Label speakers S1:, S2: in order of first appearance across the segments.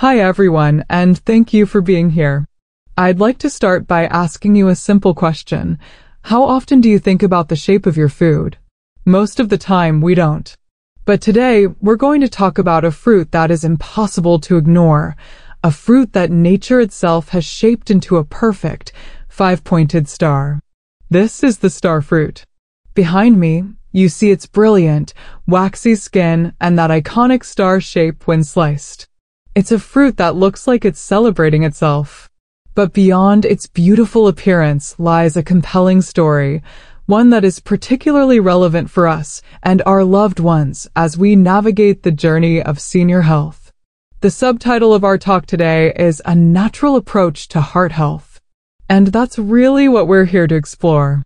S1: Hi everyone, and thank you for being here. I'd like to start by asking you a simple question. How often do you think about the shape of your food? Most of the time, we don't. But today, we're going to talk about a fruit that is impossible to ignore, a fruit that nature itself has shaped into a perfect, five-pointed star. This is the star fruit. Behind me, you see its brilliant, waxy skin and that iconic star shape when sliced. It's a fruit that looks like it's celebrating itself. But beyond its beautiful appearance lies a compelling story, one that is particularly relevant for us and our loved ones as we navigate the journey of senior health. The subtitle of our talk today is A Natural Approach to Heart Health. And that's really what we're here to explore.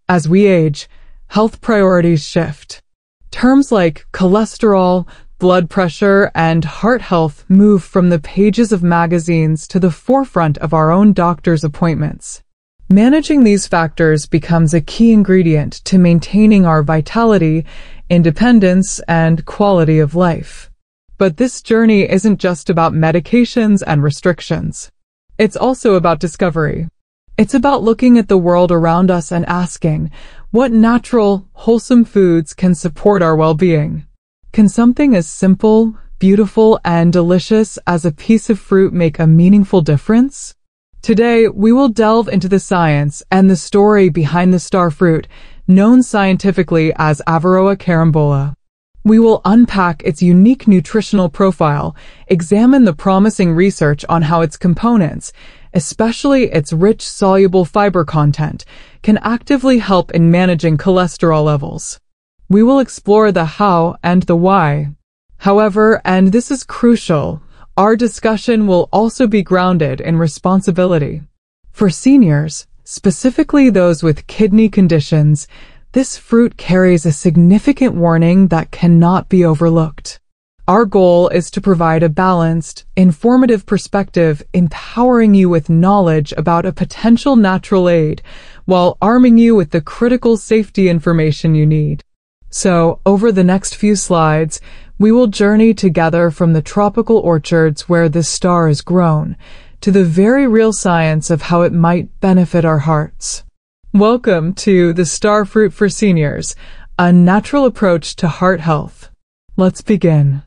S1: As we age, health priorities shift. Terms like cholesterol, blood pressure, and heart health move from the pages of magazines to the forefront of our own doctor's appointments. Managing these factors becomes a key ingredient to maintaining our vitality, independence, and quality of life. But this journey isn't just about medications and restrictions. It's also about discovery. It's about looking at the world around us and asking, what natural, wholesome foods can support our well-being? Can something as simple, beautiful, and delicious as a piece of fruit make a meaningful difference? Today, we will delve into the science and the story behind the star fruit, known scientifically as Averrhoa carambola. We will unpack its unique nutritional profile, examine the promising research on how its components, especially its rich soluble fiber content, can actively help in managing cholesterol levels. We will explore the how and the why. However, and this is crucial, our discussion will also be grounded in responsibility. For seniors, specifically those with kidney conditions, this fruit carries a significant warning that cannot be overlooked. Our goal is to provide a balanced, informative perspective, empowering you with knowledge about a potential natural aid, while arming you with the critical safety information you need. So, over the next few slides, we will journey together from the tropical orchards where this star is grown, to the very real science of how it might benefit our hearts. Welcome to the Star Fruit for Seniors, a natural approach to heart health. Let's begin.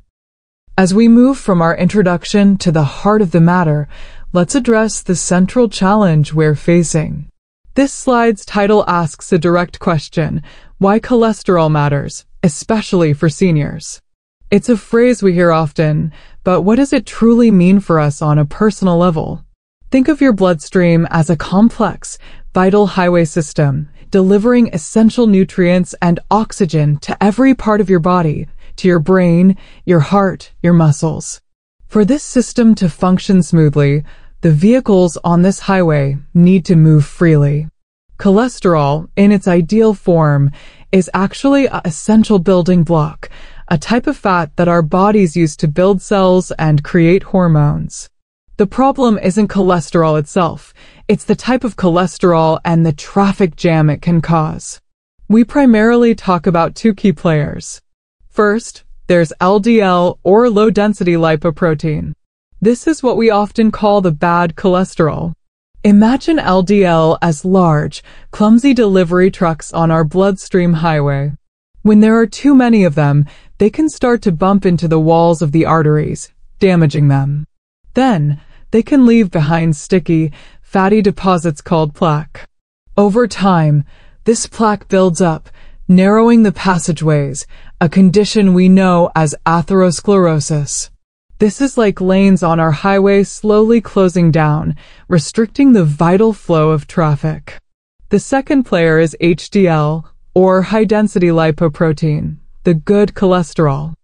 S1: As we move from our introduction to the heart of the matter, let's address the central challenge we're facing. This slide's title asks a direct question: why cholesterol matters, especially for seniors. It's a phrase we hear often, but what does it truly mean for us on a personal level? Think of your bloodstream as a complex, vital highway system, delivering essential nutrients and oxygen to every part of your body, to your brain, your heart, your muscles. For this system to function smoothly, the vehicles on this highway need to move freely. Cholesterol, in its ideal form, is actually an essential building block, a type of fat that our bodies use to build cells and create hormones. The problem isn't cholesterol itself, it's the type of cholesterol and the traffic jam it can cause. We primarily talk about two key players. First, there's LDL, or low-density lipoprotein. This is what we often call the bad cholesterol. Imagine LDL as large, clumsy delivery trucks on our bloodstream highway. When there are too many of them, they can start to bump into the walls of the arteries, damaging them. Then, they can leave behind sticky, fatty deposits called plaque. Over time, this plaque builds up, narrowing the passageways, a condition we know as atherosclerosis. This is like lanes on our highway slowly closing down, restricting the vital flow of traffic. The second player is HDL, or high-density lipoprotein, the good cholesterol.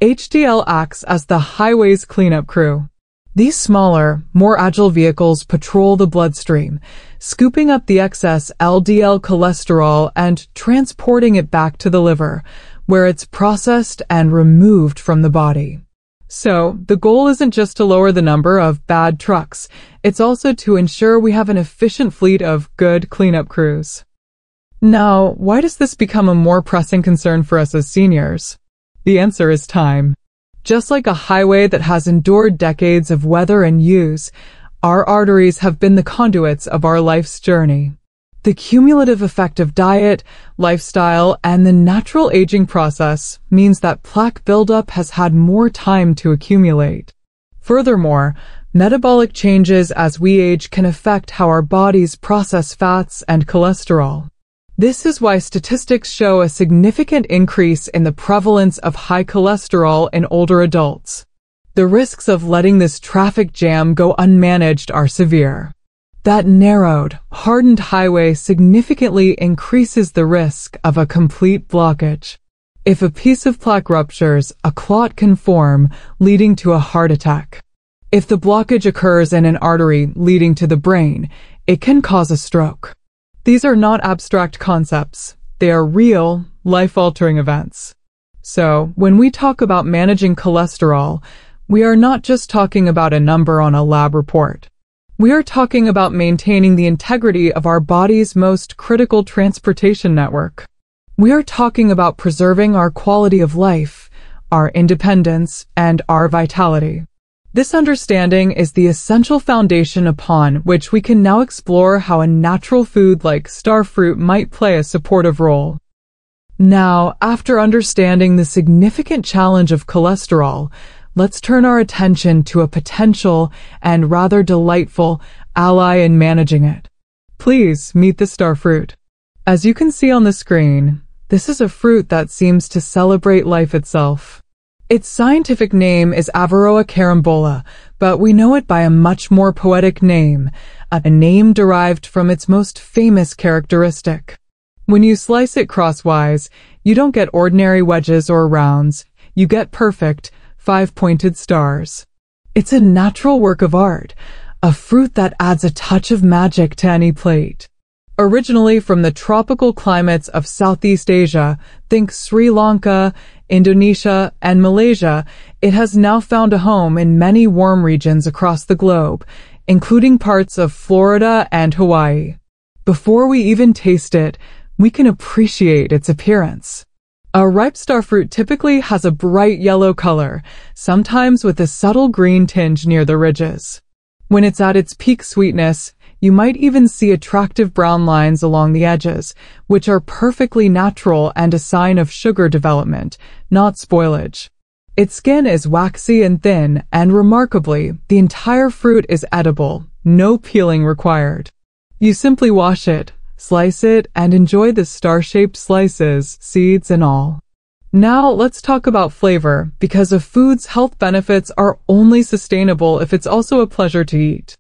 S1: HDL acts as the highway's cleanup crew. These smaller, more agile vehicles patrol the bloodstream, scooping up the excess LDL cholesterol and transporting it back to the liver, where it's processed and removed from the body. So, the goal isn't just to lower the number of bad trucks, it's also to ensure we have an efficient fleet of good cleanup crews. Now, why does this become a more pressing concern for us as seniors? The answer is time. Just like a highway that has endured decades of weather and use, our arteries have been the conduits of our life's journey. The cumulative effect of diet, lifestyle, and the natural aging process means that plaque buildup has had more time to accumulate. Furthermore, metabolic changes as we age can affect how our bodies process fats and cholesterol. This is why statistics show a significant increase in the prevalence of high cholesterol in older adults. The risks of letting this traffic jam go unmanaged are severe. That narrowed, hardened highway significantly increases the risk of a complete blockage. If a piece of plaque ruptures, a clot can form, leading to a heart attack. If the blockage occurs in an artery leading to the brain, it can cause a stroke. These are not abstract concepts. They are real, life-altering events. So, when we talk about managing cholesterol, we are not just talking about a number on a lab report. We are talking about maintaining the integrity of our body's most critical transportation network. We are talking about preserving our quality of life, our independence, and our vitality. This understanding is the essential foundation upon which we can now explore how a natural food like starfruit might play a supportive role. Now, after understanding the significant challenge of cholesterol, let's turn our attention to a potential and rather delightful ally in managing it. Please meet the starfruit. As you can see on the screen, this is a fruit that seems to celebrate life itself. Its scientific name is Avaroa carambola, but we know it by a much more poetic name, a name derived from its most famous characteristic. When you slice it crosswise, you don't get ordinary wedges or rounds, you get perfect, five-pointed stars. It's a natural work of art, a fruit that adds a touch of magic to any plate. Originally from the tropical climates of Southeast Asia, think Sri Lanka, Indonesia, and Malaysia, it has now found a home in many warm regions across the globe, including parts of Florida and Hawaii. Before we even taste it, we can appreciate its appearance. A ripe starfruit typically has a bright yellow color, sometimes with a subtle green tinge near the ridges. When it's at its peak sweetness, you might even see attractive brown lines along the edges, which are perfectly natural and a sign of sugar development, not spoilage. Its skin is waxy and thin, and remarkably, the entire fruit is edible, no peeling required. You simply wash it, slice it, and enjoy the star-shaped slices, seeds and all. Now let's talk about flavor, because a food's health benefits are only sustainable if it's also a pleasure to eat.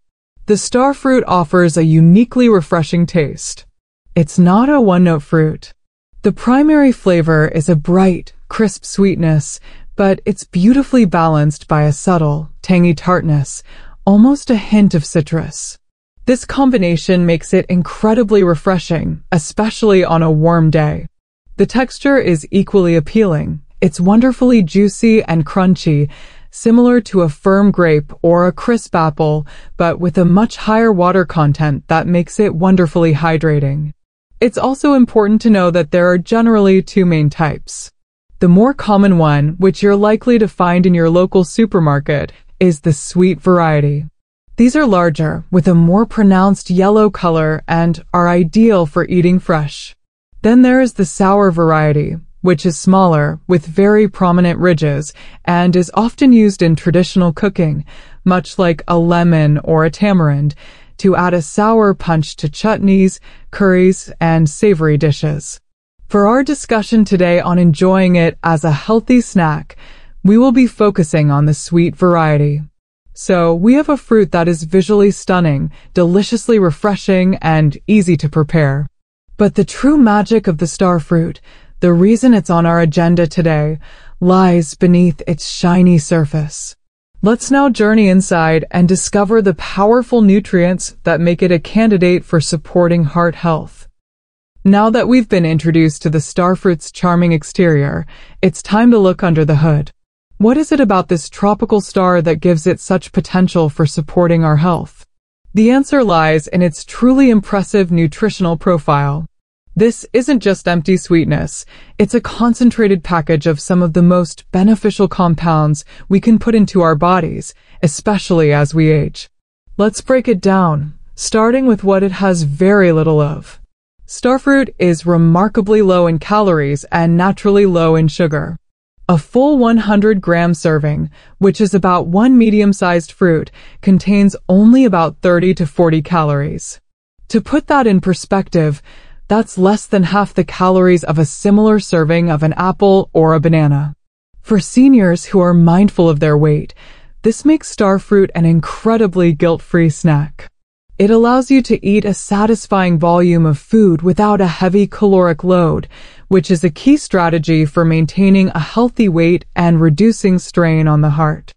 S1: The starfruit offers a uniquely refreshing taste. It's not a one-note fruit. The primary flavor is a bright, crisp sweetness, but it's beautifully balanced by a subtle, tangy tartness, almost a hint of citrus. This combination makes it incredibly refreshing, especially on a warm day. The texture is equally appealing. It's wonderfully juicy and crunchy, similar to a firm grape or a crisp apple, but with a much higher water content that makes it wonderfully hydrating. It's also important to know that there are generally two main types. The more common one, which you're likely to find in your local supermarket, is the sweet variety. These are larger, with a more pronounced yellow color and are ideal for eating fresh. Then there is the sour variety, which is smaller, with very prominent ridges, and is often used in traditional cooking, much like a lemon or a tamarind, to add a sour punch to chutneys, curries, and savory dishes. For our discussion today on enjoying it as a healthy snack, we will be focusing on the sweet variety. So, we have a fruit that is visually stunning, deliciously refreshing, and easy to prepare. But the true magic of the starfruit, the reason it's on our agenda today, lies beneath its shiny surface. Let's now journey inside and discover the powerful nutrients that make it a candidate for supporting heart health. Now that we've been introduced to the starfruit's charming exterior, it's time to look under the hood. What is it about this tropical star that gives it such potential for supporting our health? The answer lies in its truly impressive nutritional profile. This isn't just empty sweetness, it's a concentrated package of some of the most beneficial compounds we can put into our bodies, especially as we age. Let's break it down, starting with what it has very little of. Starfruit is remarkably low in calories and naturally low in sugar. A full 100-gram serving, which is about one medium-sized fruit, contains only about 30 to 40 calories. To put that in perspective, that's less than half the calories of a similar serving of an apple or a banana. For seniors who are mindful of their weight, this makes starfruit an incredibly guilt-free snack. It allows you to eat a satisfying volume of food without a heavy caloric load, which is a key strategy for maintaining a healthy weight and reducing strain on the heart.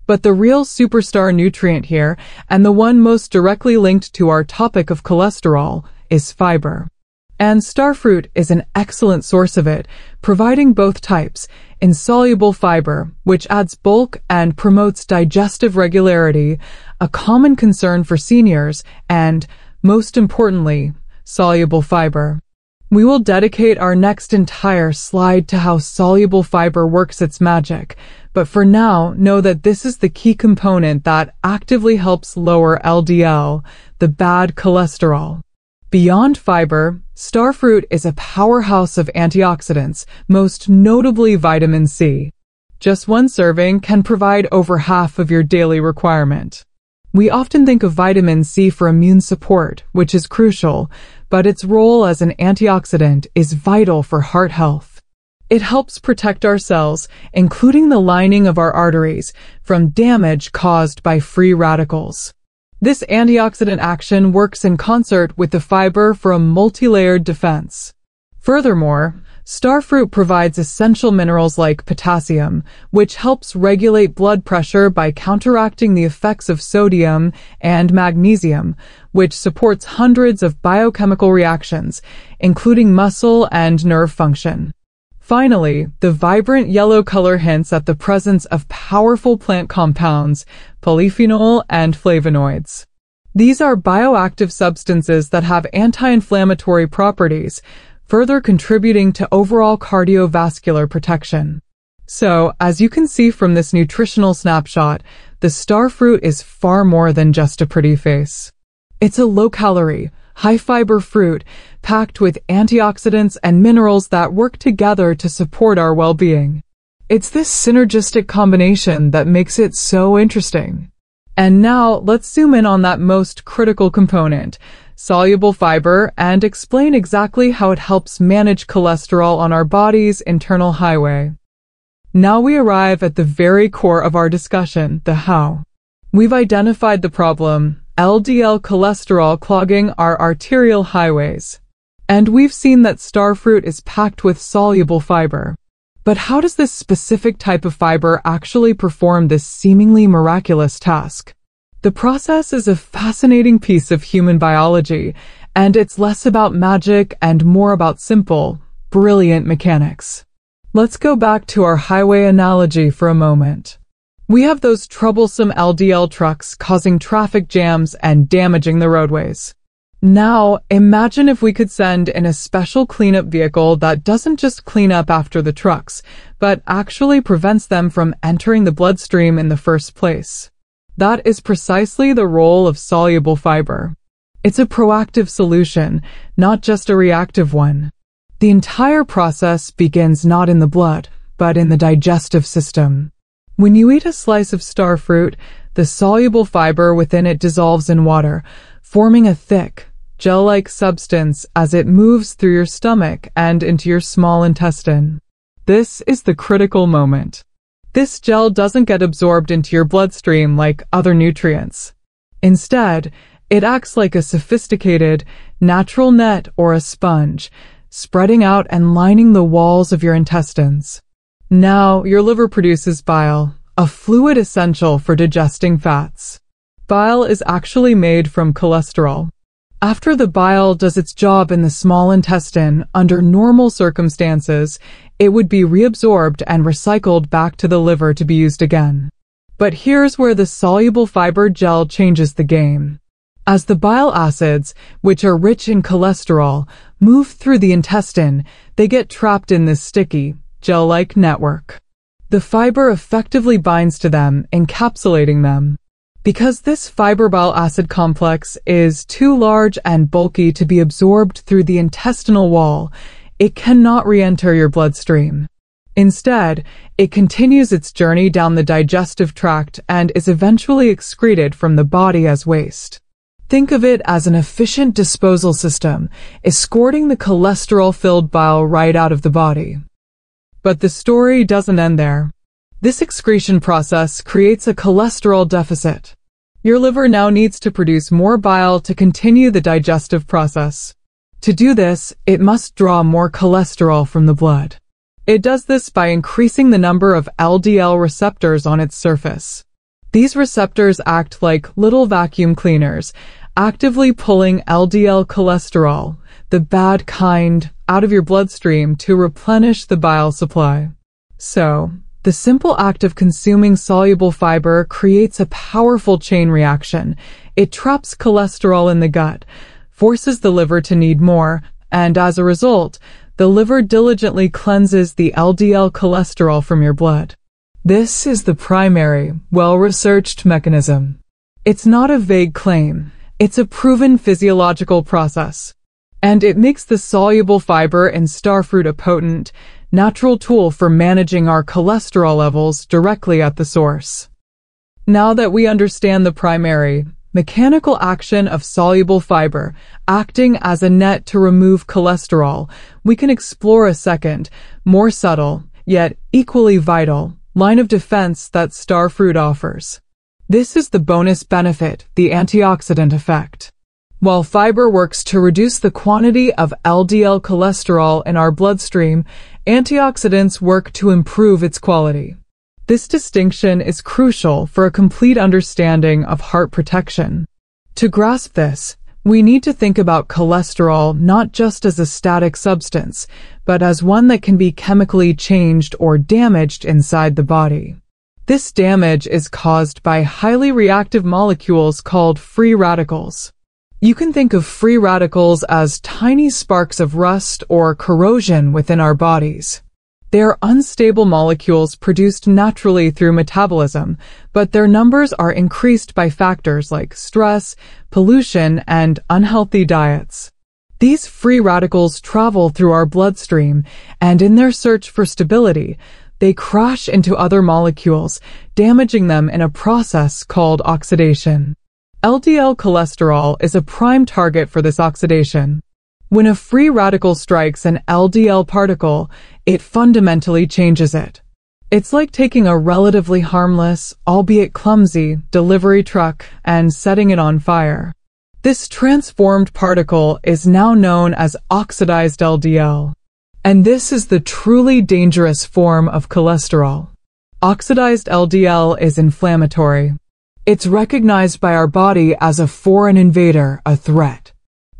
S1: But the real superstar nutrient here, and the one most directly linked to our topic of cholesterol, is fiber. And starfruit is an excellent source of it, providing both types: insoluble fiber, which adds bulk and promotes digestive regularity, a common concern for seniors, and, most importantly, soluble fiber. We will dedicate our next entire slide to how soluble fiber works its magic, but for now, know that this is the key component that actively helps lower LDL, the bad cholesterol. Beyond fiber, starfruit is a powerhouse of antioxidants, most notably vitamin C. Just one serving can provide over half of your daily requirement. We often think of vitamin C for immune support, which is crucial, but its role as an antioxidant is vital for heart health. It helps protect our cells, including the lining of our arteries, from damage caused by free radicals. This antioxidant action works in concert with the fiber for a multi-layered defense. Furthermore, starfruit provides essential minerals like potassium, which helps regulate blood pressure by counteracting the effects of sodium, and magnesium, which supports hundreds of biochemical reactions, including muscle and nerve function. Finally, the vibrant yellow color hints at the presence of powerful plant compounds, polyphenol and flavonoids. These are bioactive substances that have anti-inflammatory properties, further contributing to overall cardiovascular protection. So, as you can see from this nutritional snapshot, the starfruit is far more than just a pretty face. It's a low-calorie, high-fiber fruit packed with antioxidants and minerals that work together to support our well-being. It's this synergistic combination that makes it so interesting. And now, let's zoom in on that most critical component, soluble fiber, and explain exactly how it helps manage cholesterol on our body's internal highway. Now we arrive at the very core of our discussion, the how. We've identified the problem, LDL cholesterol clogging our arterial highways. And we've seen that starfruit is packed with soluble fiber. But how does this specific type of fiber actually perform this seemingly miraculous task? The process is a fascinating piece of human biology, and it's less about magic and more about simple, brilliant mechanics. Let's go back to our highway analogy for a moment. We have those troublesome LDL trucks causing traffic jams and damaging the roadways. Now, imagine if we could send in a special cleanup vehicle that doesn't just clean up after the trucks, but actually prevents them from entering the bloodstream in the first place. That is precisely the role of soluble fiber. It's a proactive solution, not just a reactive one. The entire process begins not in the blood, but in the digestive system. When you eat a slice of starfruit, the soluble fiber within it dissolves in water, forming a thick, gel-like substance as it moves through your stomach and into your small intestine. This is the critical moment. This gel doesn't get absorbed into your bloodstream like other nutrients. Instead, it acts like a sophisticated, natural net or a sponge, spreading out and lining the walls of your intestines. Now, your liver produces bile, a fluid essential for digesting fats. Bile is actually made from cholesterol. After the bile does its job in the small intestine, under normal circumstances, it would be reabsorbed and recycled back to the liver to be used again. But here's where the soluble fiber gel changes the game. As the bile acids, which are rich in cholesterol, move through the intestine, they get trapped in this sticky, gel-like network. The fiber effectively binds to them, encapsulating them. Because this fiber bile acid complex is too large and bulky to be absorbed through the intestinal wall, it cannot re-enter your bloodstream. Instead, it continues its journey down the digestive tract and is eventually excreted from the body as waste. Think of it as an efficient disposal system, escorting the cholesterol-filled bile right out of the body. But the story doesn't end there. This excretion process creates a cholesterol deficit. Your liver now needs to produce more bile to continue the digestive process. To do this, it must draw more cholesterol from the blood. It does this by increasing the number of LDL receptors on its surface. These receptors act like little vacuum cleaners, actively pulling LDL cholesterol, the bad kind, out of your bloodstream to replenish the bile supply. So, the simple act of consuming soluble fiber creates a powerful chain reaction. It traps cholesterol in the gut, forces the liver to need more, and as a result, the liver diligently cleanses the LDL cholesterol from your blood. This is the primary, well-researched mechanism. It's not a vague claim. It's a proven physiological process. And it makes the soluble fiber in starfruit a potent, natural tool for managing our cholesterol levels directly at the source. Now that we understand the primary, mechanical action of soluble fiber, acting as a net to remove cholesterol, we can explore a second, more subtle, yet equally vital, line of defense that starfruit offers. This is the bonus benefit, the antioxidant effect. While fiber works to reduce the quantity of LDL cholesterol in our bloodstream, antioxidants work to improve its quality. This distinction is crucial for a complete understanding of heart protection. To grasp this, we need to think about cholesterol not just as a static substance, but as one that can be chemically changed or damaged inside the body. This damage is caused by highly reactive molecules called free radicals. You can think of free radicals as tiny sparks of rust or corrosion within our bodies. They are unstable molecules produced naturally through metabolism, but their numbers are increased by factors like stress, pollution, and unhealthy diets. These free radicals travel through our bloodstream, and in their search for stability, they crash into other molecules, damaging them in a process called oxidation. LDL cholesterol is a prime target for this oxidation. When a free radical strikes an LDL particle, it fundamentally changes it. It's like taking a relatively harmless, albeit clumsy, delivery truck and setting it on fire. This transformed particle is now known as oxidized LDL. And this is the truly dangerous form of cholesterol. Oxidized LDL is inflammatory. It's recognized by our body as a foreign invader, a threat.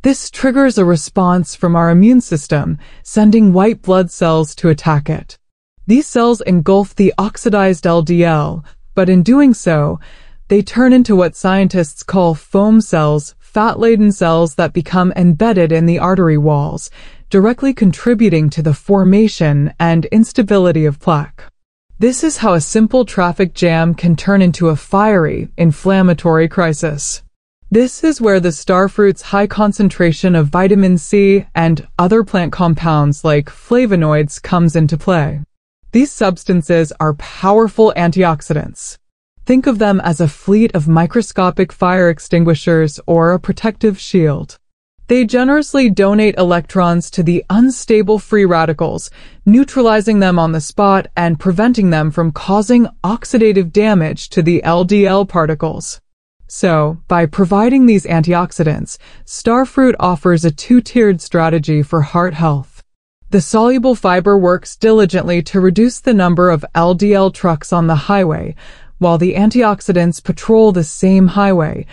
S1: This triggers a response from our immune system, sending white blood cells to attack it. These cells engulf the oxidized LDL, but in doing so, they turn into what scientists call foam cells, fat-laden cells that become embedded in the artery walls, directly contributing to the formation and instability of plaque. This is how a simple traffic jam can turn into a fiery, inflammatory crisis. This is where the starfruit's high concentration of vitamin C and other plant compounds like flavonoids comes into play. These substances are powerful antioxidants. Think of them as a fleet of microscopic fire extinguishers or a protective shield. They generously donate electrons to the unstable free radicals, neutralizing them on the spot and preventing them from causing oxidative damage to the LDL particles. So, by providing these antioxidants, starfruit offers a two-tiered strategy for heart health. The soluble fiber works diligently to reduce the number of LDL trucks on the highway, while the antioxidants patrol the same highway,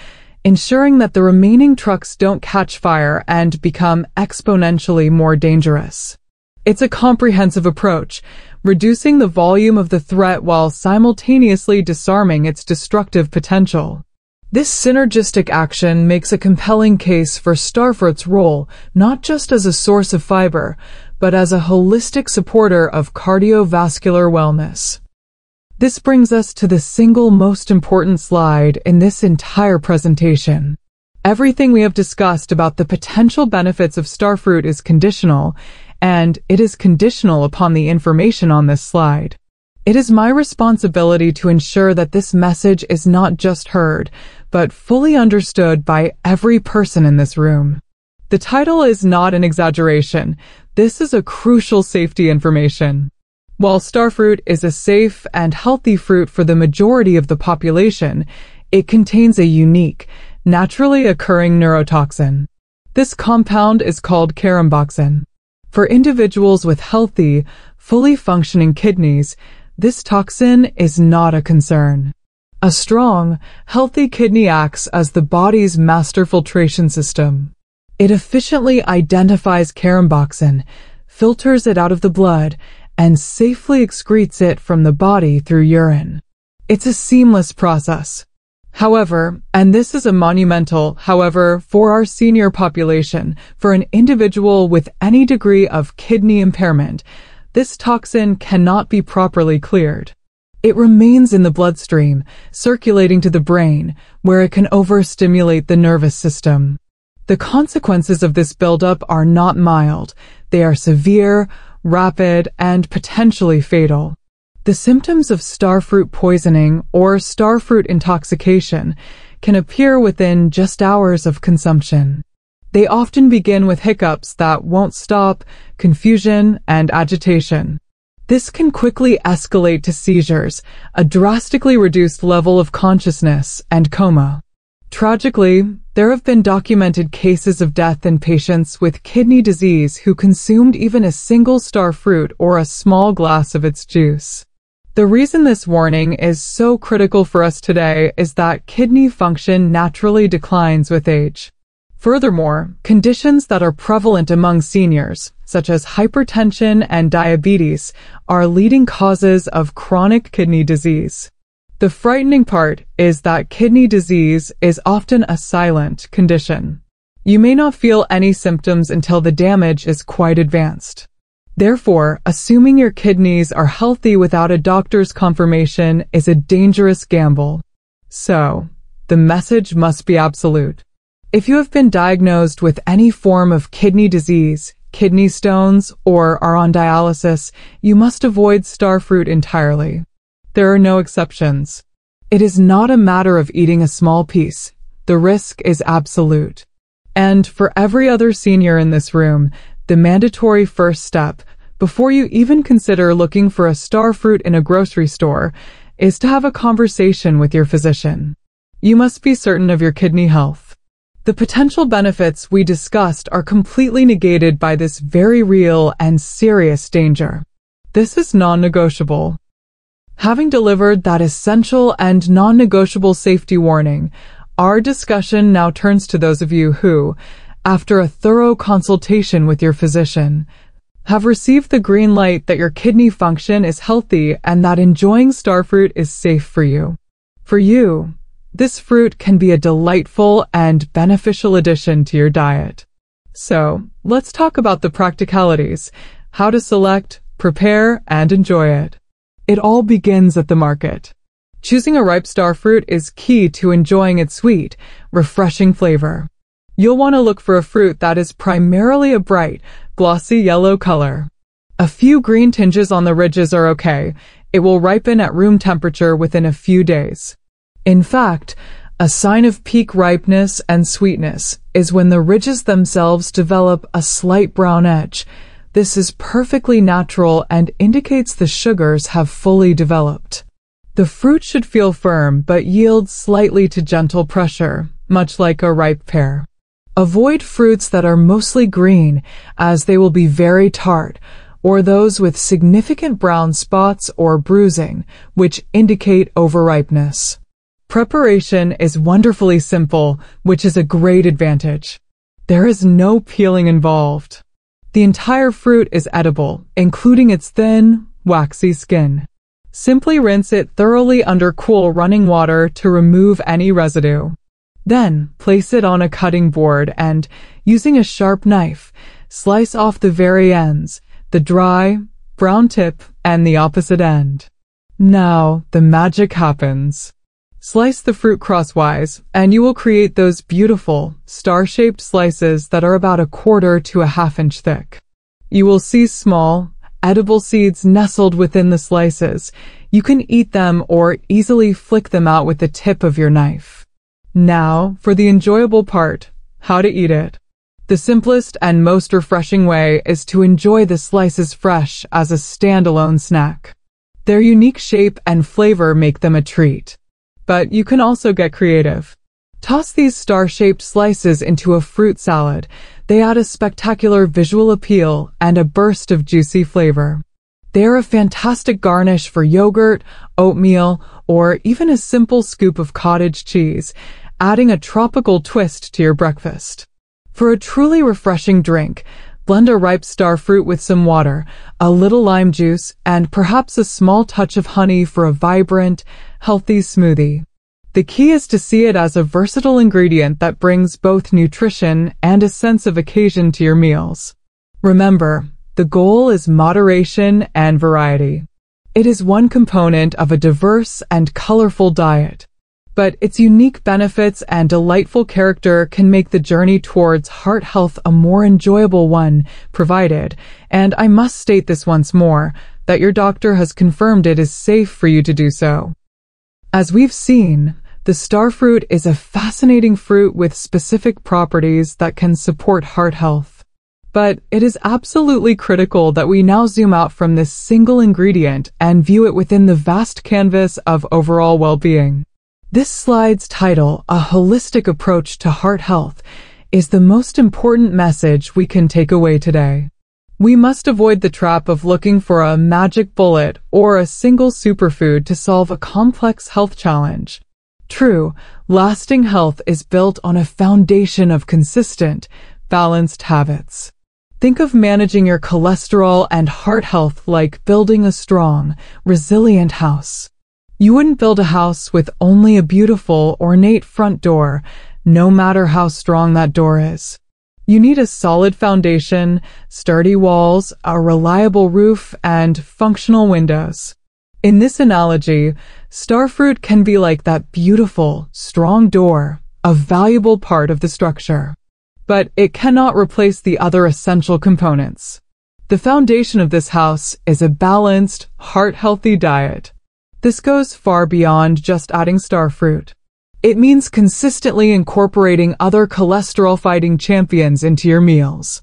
S1: ensuring that the remaining trucks don't catch fire and become exponentially more dangerous. It's a comprehensive approach, reducing the volume of the threat while simultaneously disarming its destructive potential. This synergistic action makes a compelling case for starfruit's role not just as a source of fiber, but as a holistic supporter of cardiovascular wellness. This brings us to the single most important slide in this entire presentation. Everything we have discussed about the potential benefits of starfruit is conditional, and it is conditional upon the information on this slide. It is my responsibility to ensure that this message is not just heard, but fully understood by every person in this room. The title is not an exaggeration. This is a crucial safety information. While starfruit is a safe and healthy fruit for the majority of the population, it contains a unique, naturally occurring neurotoxin. This compound is called caramboxin. For individuals with healthy, fully functioning kidneys, this toxin is not a concern. A strong, healthy kidney acts as the body's master filtration system. It efficiently identifies caramboxin, filters it out of the blood, and safely excretes it from the body through urine. It's a seamless process. However, and this is a monumental however for our senior population, for an individual with any degree of kidney impairment, this toxin cannot be properly cleared. It remains in the bloodstream, circulating to the brain, where it can overstimulate the nervous system. The consequences of this buildup are not mild. They are severe, rapid, and potentially fatal. The symptoms of starfruit poisoning or starfruit intoxication can appear within just hours of consumption. They often begin with hiccups that won't stop, confusion, and agitation. This can quickly escalate to seizures, a drastically reduced level of consciousness, and coma. Tragically, there have been documented cases of death in patients with kidney disease who consumed even a single starfruit or a small glass of its juice. The reason this warning is so critical for us today is that kidney function naturally declines with age. Furthermore, conditions that are prevalent among seniors, such as hypertension and diabetes, are leading causes of chronic kidney disease. The frightening part is that kidney disease is often a silent condition. You may not feel any symptoms until the damage is quite advanced. Therefore, assuming your kidneys are healthy without a doctor's confirmation is a dangerous gamble. So, the message must be absolute. If you have been diagnosed with any form of kidney disease, kidney stones, or are on dialysis, you must avoid starfruit entirely. There are no exceptions. It is not a matter of eating a small piece. The risk is absolute. And for every other senior in this room, the mandatory first step, before you even consider looking for a starfruit in a grocery store, is to have a conversation with your physician. You must be certain of your kidney health. The potential benefits we discussed are completely negated by this very real and serious danger. This is non-negotiable. Having delivered that essential and non-negotiable safety warning, our discussion now turns to those of you who, after a thorough consultation with your physician, have received the green light that your kidney function is healthy and that enjoying starfruit is safe for you. For you, this fruit can be a delightful and beneficial addition to your diet. So, let's talk about the practicalities, how to select, prepare, and enjoy it. It all begins at the market. Choosing a ripe starfruit is key to enjoying its sweet, refreshing flavor. You'll want to look for a fruit that is primarily a bright, glossy yellow color. A few green tinges on the ridges are okay. It will ripen at room temperature within a few days. In fact, a sign of peak ripeness and sweetness is when the ridges themselves develop a slight brown edge. This is perfectly natural and indicates the sugars have fully developed. The fruit should feel firm but yield slightly to gentle pressure, much like a ripe pear. Avoid fruits that are mostly green, as they will be very tart, or those with significant brown spots or bruising, which indicate overripeness. Preparation is wonderfully simple, which is a great advantage. There is no peeling involved. The entire fruit is edible, including its thin, waxy skin. Simply rinse it thoroughly under cool running water to remove any residue. Then, place it on a cutting board and, using a sharp knife, slice off the very ends, the dry, brown tip, and the opposite end. Now, the magic happens. Slice the fruit crosswise, and you will create those beautiful, star-shaped slices that are about 1/4 to a 1/2 inch thick. You will see small, edible seeds nestled within the slices. You can eat them or easily flick them out with the tip of your knife. Now, for the enjoyable part, how to eat it. The simplest and most refreshing way is to enjoy the slices fresh as a standalone snack. Their unique shape and flavor make them a treat. But you can also get creative. Toss these star-shaped slices into a fruit salad. They add a spectacular visual appeal and a burst of juicy flavor. They are a fantastic garnish for yogurt, oatmeal, or even a simple scoop of cottage cheese, adding a tropical twist to your breakfast. For a truly refreshing drink, blend a ripe star fruit with some water, a little lime juice, and perhaps a small touch of honey for a vibrant, healthy smoothie. The key is to see it as a versatile ingredient that brings both nutrition and a sense of occasion to your meals. Remember, the goal is moderation and variety. It is one component of a diverse and colorful diet, but its unique benefits and delightful character can make the journey towards heart health a more enjoyable one, provided, and I must state this once more, that your doctor has confirmed it is safe for you to do so. As we've seen, the star fruit is a fascinating fruit with specific properties that can support heart health. But it is absolutely critical that we now zoom out from this single ingredient and view it within the vast canvas of overall well-being. This slide's title, A Holistic Approach to Heart Health, is the most important message we can take away today. We must avoid the trap of looking for a magic bullet or a single superfood to solve a complex health challenge. True, lasting health is built on a foundation of consistent, balanced habits. Think of managing your cholesterol and heart health like building a strong, resilient house. You wouldn't build a house with only a beautiful, ornate front door, no matter how strong that door is. You need a solid foundation, sturdy walls, a reliable roof, and functional windows. In this analogy, starfruit can be like that beautiful, strong door, a valuable part of the structure. But it cannot replace the other essential components. The foundation of this house is a balanced, heart-healthy diet. This goes far beyond just adding starfruit. It means consistently incorporating other cholesterol-fighting champions into your meals.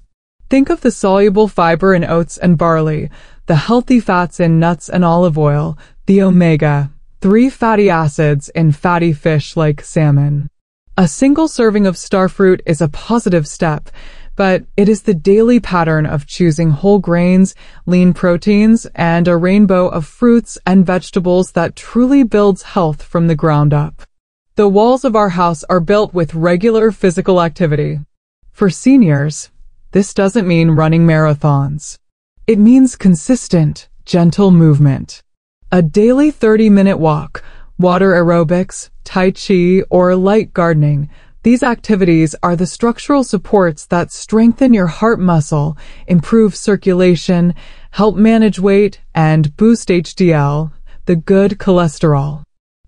S1: Think of the soluble fiber in oats and barley, the healthy fats in nuts and olive oil, the omega-3 fatty acids in fatty fish like salmon. A single serving of starfruit is a positive step, but it is the daily pattern of choosing whole grains, lean proteins, and a rainbow of fruits and vegetables that truly builds health from the ground up. The walls of our house are built with regular physical activity. For seniors, this doesn't mean running marathons. It means consistent, gentle movement. A daily 30-minute walk, water aerobics, tai chi, or light gardening. These activities are the structural supports that strengthen your heart muscle, improve circulation, help manage weight, and boost HDL, the good cholesterol.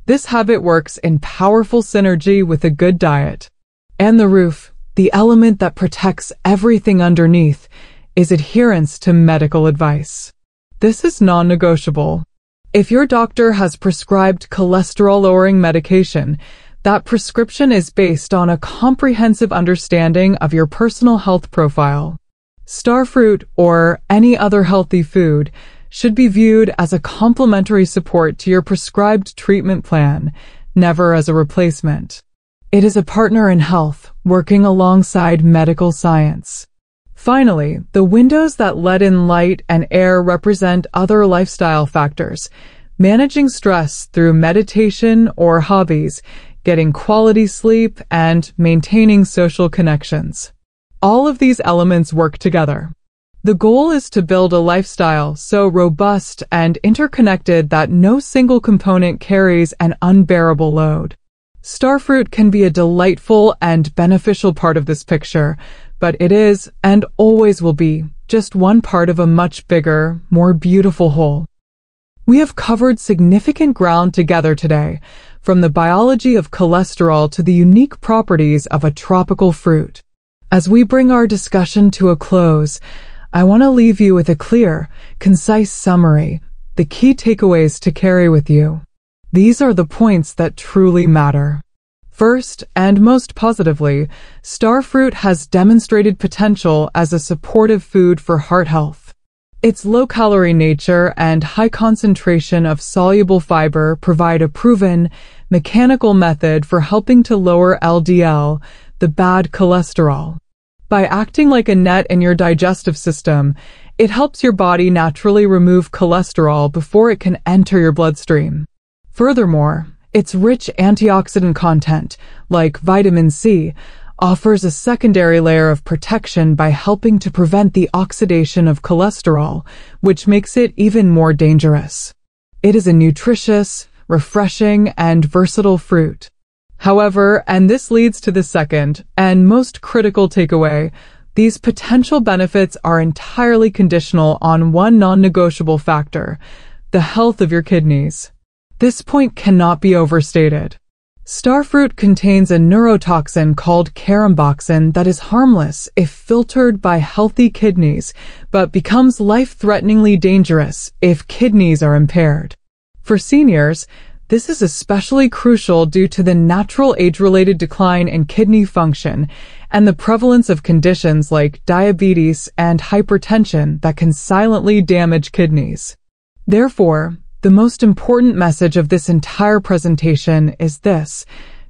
S1: This habit works in powerful synergy with a good diet. And the roof, the element that protects everything underneath, is adherence to medical advice. This is non-negotiable. If your doctor has prescribed cholesterol-lowering medication, that prescription is based on a comprehensive understanding of your personal health profile. Starfruit, or any other healthy food, should be viewed as a complementary support to your prescribed treatment plan, never as a replacement. It is a partner in health, working alongside medical science. Finally, the windows that let in light and air represent other lifestyle factors, managing stress through meditation or hobbies, getting quality sleep, and maintaining social connections. All of these elements work together. The goal is to build a lifestyle so robust and interconnected that no single component carries an unbearable load. Starfruit can be a delightful and beneficial part of this picture, but it is, and always will be, just one part of a much bigger, more beautiful whole. We have covered significant ground together today, from the biology of cholesterol to the unique properties of a tropical fruit. As we bring our discussion to a close, I want to leave you with a clear, concise summary, the key takeaways to carry with you. These are the points that truly matter. First, and most positively, starfruit has demonstrated potential as a supportive food for heart health. Its low-calorie nature and high concentration of soluble fiber provide a proven, mechanical method for helping to lower LDL, the bad cholesterol. By acting like a net in your digestive system, it helps your body naturally remove cholesterol before it can enter your bloodstream. Furthermore, its rich antioxidant content, like vitamin C, offers a secondary layer of protection by helping to prevent the oxidation of cholesterol, which makes it even more dangerous. It is a nutritious, refreshing, and versatile fruit. However, and this leads to the second and most critical takeaway, these potential benefits are entirely conditional on one non-negotiable factor: the health of your kidneys. This point cannot be overstated. Starfruit contains a neurotoxin called caramboxin that is harmless if filtered by healthy kidneys, but becomes life-threateningly dangerous if kidneys are impaired. For seniors, this is especially crucial due to the natural age-related decline in kidney function and the prevalence of conditions like diabetes and hypertension that can silently damage kidneys. Therefore, the most important message of this entire presentation is this: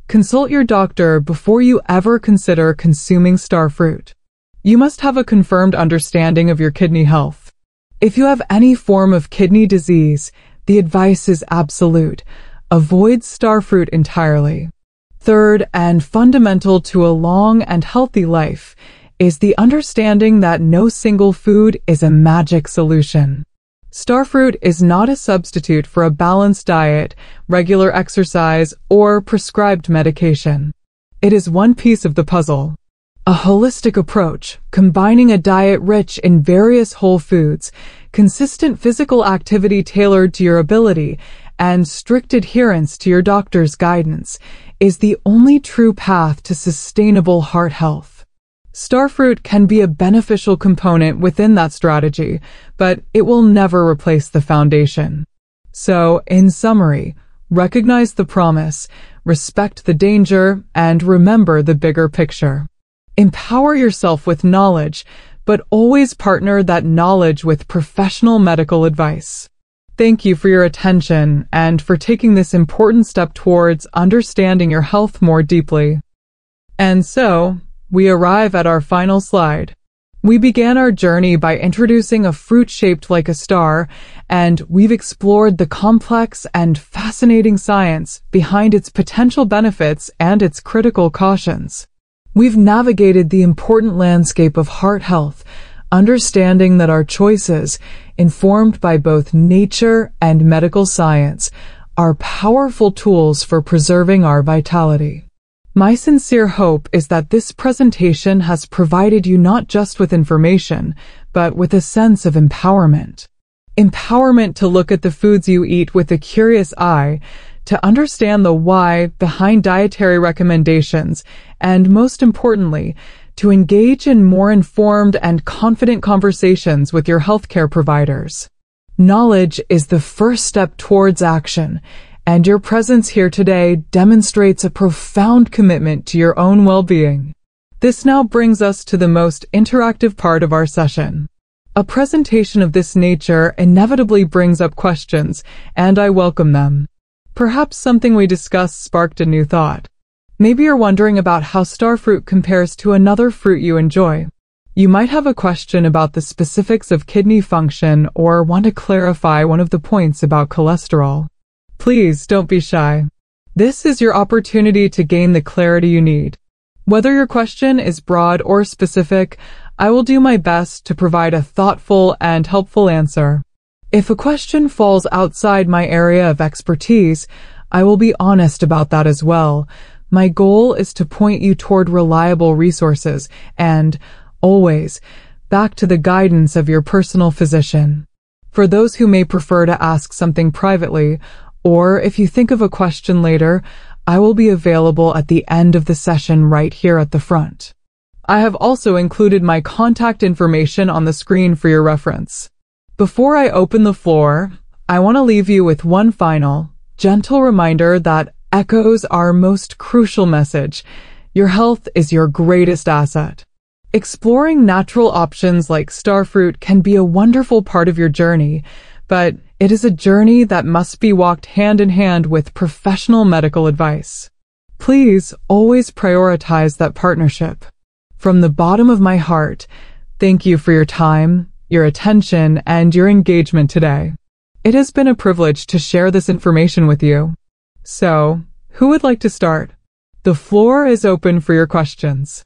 S1: consult your doctor before you ever consider consuming starfruit. You must have a confirmed understanding of your kidney health. If you have any form of kidney disease, the advice is absolute: avoid starfruit entirely. Third, and fundamental to a long and healthy life, is the understanding that no single food is a magic solution. Starfruit is not a substitute for a balanced diet, regular exercise, or prescribed medication. It is one piece of the puzzle. A holistic approach, combining a diet rich in various whole foods, consistent physical activity tailored to your ability, and strict adherence to your doctor's guidance, is the only true path to sustainable heart health. Starfruit can be a beneficial component within that strategy, but it will never replace the foundation. So, in summary, recognize the promise, respect the danger, and remember the bigger picture. Empower yourself with knowledge, but always partner that knowledge with professional medical advice. Thank you for your attention and for taking this important step towards understanding your health more deeply. And so, we arrive at our final slide. We began our journey by introducing a fruit shaped like a star, and we've explored the complex and fascinating science behind its potential benefits and its critical cautions. We've navigated the important landscape of heart health, understanding that our choices, informed by both nature and medical science, are powerful tools for preserving our vitality. My sincere hope is that this presentation has provided you not just with information, but with a sense of empowerment. Empowerment to look at the foods you eat with a curious eye, to understand the why behind dietary recommendations, and most importantly, to engage in more informed and confident conversations with your healthcare providers. Knowledge is the first step towards action, and your presence here today demonstrates a profound commitment to your own well-being. This now brings us to the most interactive part of our session. A presentation of this nature inevitably brings up questions, and I welcome them. Perhaps something we discussed sparked a new thought. Maybe you're wondering about how starfruit compares to another fruit you enjoy. You might have a question about the specifics of kidney function or want to clarify one of the points about cholesterol. Please don't be shy. This is your opportunity to gain the clarity you need. Whether your question is broad or specific, I will do my best to provide a thoughtful and helpful answer. If a question falls outside my area of expertise, I will be honest about that as well, My goal is to point you toward reliable resources and, always, back to the guidance of your personal physician. For those who may prefer to ask something privately, or if you think of a question later, I will be available at the end of the session right here at the front. I have also included my contact information on the screen for your reference. Before I open the floor, I want to leave you with one final, gentle reminder that echoes our most crucial message. Your health is your greatest asset. Exploring natural options like starfruit can be a wonderful part of your journey, but it is a journey that must be walked hand in hand with professional medical advice. Please always prioritize that partnership. From the bottom of my heart, thank you for your time, your attention, and your engagement today. It has been a privilege to share this information with you. So, who would like to start? The floor is open for your questions.